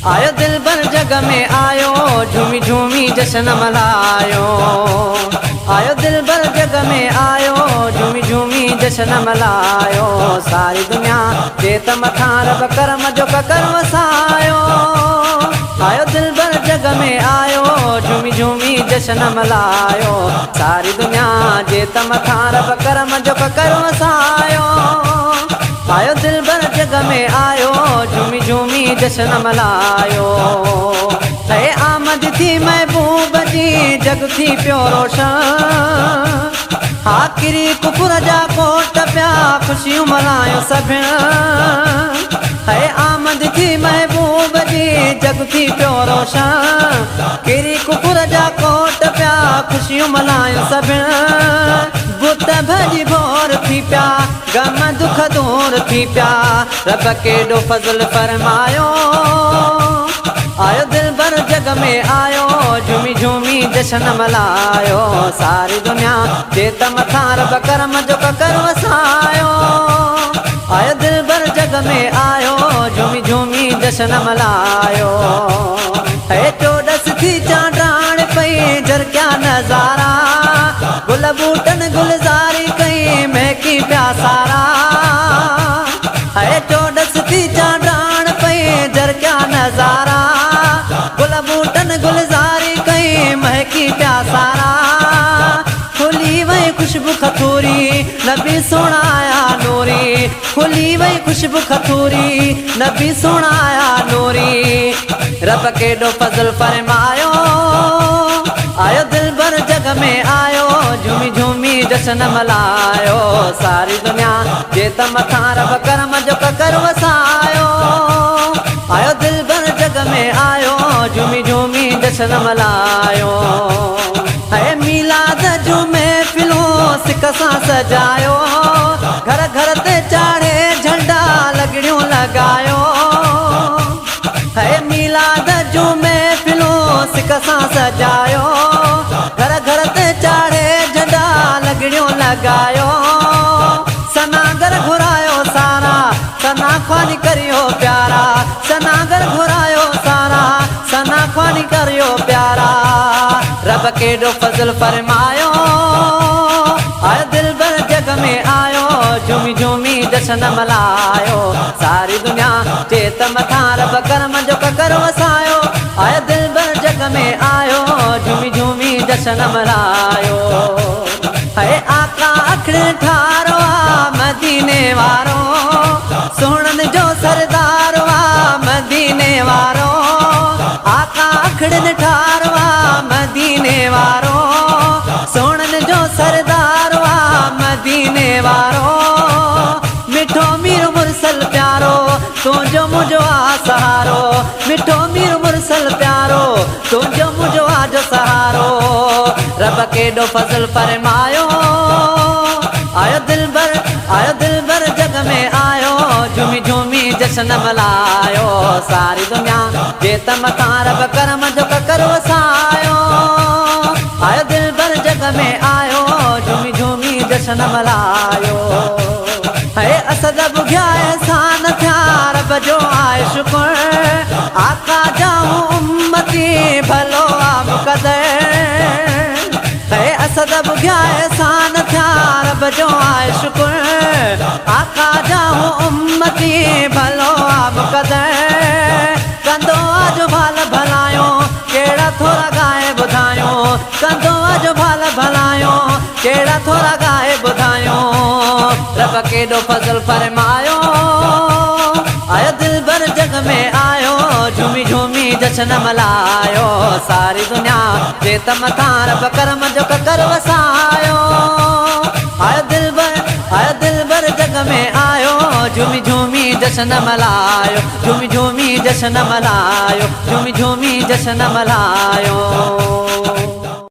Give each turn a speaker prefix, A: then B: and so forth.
A: आयो दिल भर जग में आयो, झूमी झूमी जश्न मल्हायो। आयो दिल भर जग में आयो, झूमी झूमी जश्न मल्हायो। सारी दुनिया जे त मथां रब करम जो कर वसायो। आयो दिल भर जग में आयो, झूमी झूमी जश्न मल्हायो। सारी दुनिया जे त मथां रब करम जो कर वसायो। आयो दिल भर जग में आयो, झूमी झूमी जश्न मल्हायो। है आमद थी महबूब जी, जग थी पियो रोशन। आखिरी कुकुर जा कोट पिया, खुशियूं मल्हायो सभिनि। है आमद थी महबूब जी, जग थी पियो रोशन। किरी कुकुर जा कोट पिया, खुशियूं मल्हायो सभिनि। बुत भॼी भोर थी पिया, गम दुख दूर थी पिया। रब केॾो फज़ल फरमायो। आयो दिल भर जग में आयो, झूमी झूमी जश्न मल्हायो। सारी दुनिया जे त मथां रब करम जो कर वसायो। आयो दिल भर जग में आयो, झूमी झूमी जश्न मल्हायो। है चोॾस थी चांडाण पई, झरकिया नज़ारा। गुल बूटन गुलज़ारी कई, महकी पिया सारा। है चोॾस थी चांडाण पई, झरकिया नज़ारा। गुल बूटन गुलज़ारी कई, महकी पिया सारा। खुली वई खुशबू खथूरी, नबी सुणाया नूरी। खुली वई खुशबू खथूरी, नबी सुणाया नूरी। रब केॾो फज़ल फरमायो। आयो दिल भर जग में आयो, झूमी झूमी जश्न मल्हायो। सारी दुनिया जे त मथां रब करम जो कर वसायो। आयो दिल भर जग में आयो, झूमी झूमी जश्न मल्हायो। है मीलाद जूं महफ़िलूं सिक सां सजायो। घर घर ते चाढ़े झंडा लॻड़ियूं लॻायो। है मीलाद जूं महफ़िलूं सिक सां सजायो। घर घर ते चाढ़े झंडा लॻड़ियूं लॻायो। सनागर घुरायो सारा, सना ख्वानी करियो प्यारा। सनागर घुरायो सारा, सना ख्वानी करियो प्यारा। रब केॾो फज़ल फरमायो। आयो दिल भर जग में आयो, झूमी झूमी जश्न मल्हायो। सारी दुनिया जे त मथां रब करम जो कर वसायो। आयो दिल भर जग में आयो, झूमी झूमी जश्न मल्हायो। है आका अखड़ ठारो आ मदीने वारो। सोहणनि जो सरदार आ मदीने वारो। आका अखड़नि ठारो आ मदीने वारो। सोहणनि जो सरदार आ मदीने वारो। मिठो मीर मुरसल प्यारो, तुंहिंजो मुंहिंजो आ सहारो। मिठो मीर मुरसल प्यारो, तुंहिंजो मुंहिंजो आज सहारो। रब केॾो फज़ल फरमायो। आयो दिल भर जग में आयो, झूमी झूमी जश्न मल्हायो। सारी दुनिया जे त मथां रब करम जो कर वसायो। आयो दिल भर जग में आयो, झूमी झूमी जश्न मल्हायो। है असद बुघिया एहसान थिया, रब जो आहे शुक्र। आका जाऊं उम्मती भलो आ मुक़द्दर। है असद बुघिया एहसान थिया, रब जो आहे शुक्र। आका जाऊं उम्मती भलो आ मुक़द्दर। कंदो अॼु भाल भलायो, कहिड़ा थोरा गाए ॿुधायो। कंदो अॼु भाल भलायो, कहिड़ा थोरा गाए ॿुधायो। रब केॾो फज़ल फरमायो। आयो दिल भर जग में आयो, झूमी झूमी जश्न मल्हायो। सारी दुनिया जे त मथां रब करम जो कर वसायो। आयो दिल भर जग में आयो, झूमी झूमी जश्न मल्हायो। झूमी झूमी जश्न मल्हायो, झूमी झूमी जश्न मल्हायो।